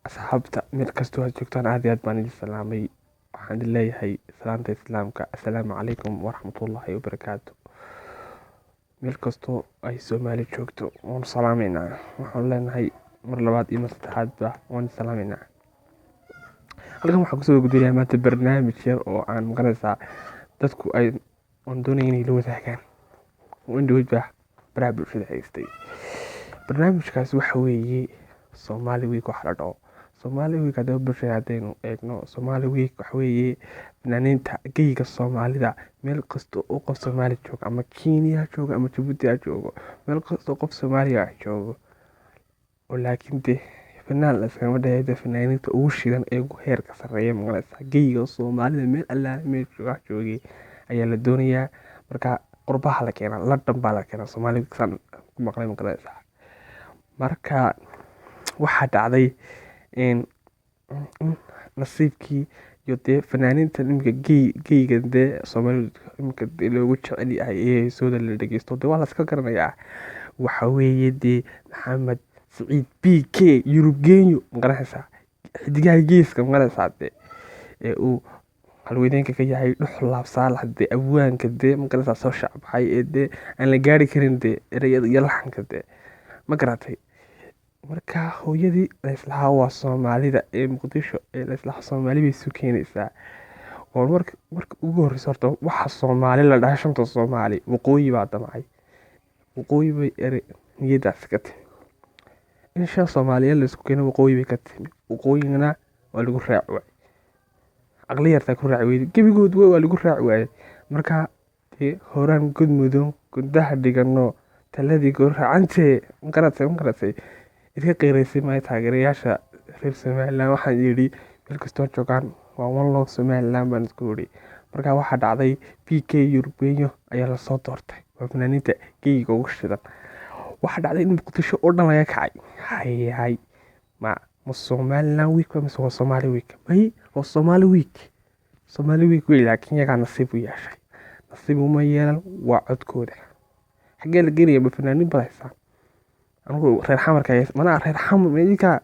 asxaabta meel kastoo aad joogtaan aad iyo aad baan idin salaamay. Waxaan idin leeyahay salaanta islaamka, assalaamu calaykum waraxmatullaahi wabarakaatu. Meel kastoo ay Soomaali joogto waan salaameynaa. Waxaan leenahay mar labaad iyo mar saddexaadba waan salaameynaa. Halkan waxaan kusoo gudbinayaa maanta barnaamij yar oo aan maqanaysaa dadku ay doonayaan inay la wadaagaan oo indhowba baraha bulshada haystay. Barnaamijkaas waxa weeye Somali Week waxa la dhaho. Somali Week haddaba bulshada haddaynu eegno, Somali Week waxa weeye fanaaniinta geyga Soomaalida meel kasta oo qof Soomaali joogo, ama Kenya ha joogo ama Djibouti ha joogo, meel kasta oo qof Soomaaliya ah joogo, oo laakiin dee fanaan la iskama dhahayo fanaaniinta ugu shidan ee ugu heerka sarreeya maqanaysaa geyga Soomaalida meel alla meel joogay ayaa la doonayaa. Marka qurbaha la keenaa, London baa la keenaa Somali Week san ku maqlay maqanaysaa. Marka waxaa dhacday in nasiibkii iyo dee fanaaniinta iminka geyga dee Soomaalida iminka loogu jecel yahay ee sooda la dhageysto dee waa la iska garanayaa. Waxa weeye dee Maxamed Saciid BK Yurub Genyo maqanaysaa, xidigaha geeska maqanaysaa dee ee uu halweyneenka ka yahay Dhuxulaab Saalax dee abwaanka dee maqanaysaa soo shacbay ee dee aan la gaari karin dee erayada iyo laxanka dee ma garatay. Marka hooyadii la islahaa waa Soomaalida ee Muqdisho ee la islahaa Soomaali bay isu keenaysaa. oo marka ugu horreysa horta waxa Soomaali la dhahay shanta Soomaali waqooyi baa damcay, waqooyi bay niyadaas ka timi in shan Soomaaliyeed la isku keeno, waqooyi bay ka timi, waqooyina waa lagu raaci waayey, caqli yartaa ku raaci weyday, gebigood waa lagu raaci waayey. Marka dee horaan god mudo gudaha dhigano taladii gowracantee maqaratay iska qeeraysay maayo taageerayaasha reer Somaliland. Waxaan yidhi meel kastoo joogaan waa one love Somaliland baan isku yidhi. Marka waxaa dhacday BK Yurub Genyo ayaa lasoo doortay, waa fanaaniinta geyga ugu shidan. Waxaa dhacday in Muqdisho oo dhan laga kacay ma Somaliland Week mise waa Somali Week? May waa Somali Week. Somali Week wey, laakiin iyagaa nasiib u yeeshay. Nasiib uma yeelan, waa codkooda. Xaggee la geenaya ma fanaaniin badaysaa? Anigu reer xamarka mana reer xamar meelka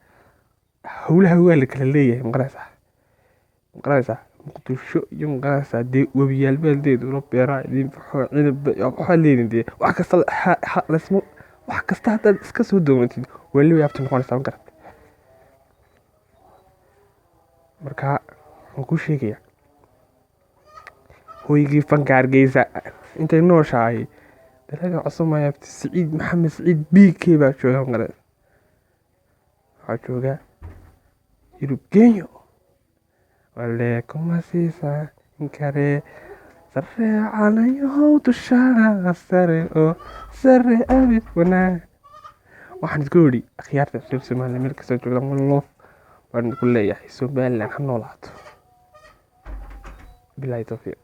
howlaha waa la kala leeyahay maqanaysaa Muqdisho iyo maqanaysaa dee webiyaal baaldeedu la beeraa idin baxo cinab waxa leedin dee wax kasta hadaad iska soo doonatid waa la yaabta noqonaysaa ma garat. Marka waxaan kuu sheegayaa hooygii fanka Hargeysa intay nooshahay dalaga cusubmaya Saciid Maxamed Saciid BK baa jooga maqanaysaa. Waxaa jooga Yurub Genyo wale kuma siisa inkare sare calayo dushana sare oo sare abid wana. Waxaan isku yidhi akhyaarta reer Somaliland meel kastoo joogtaan one love waan ku leeyahay. Somaliland ha noolaato. Bilaay tawfiiq.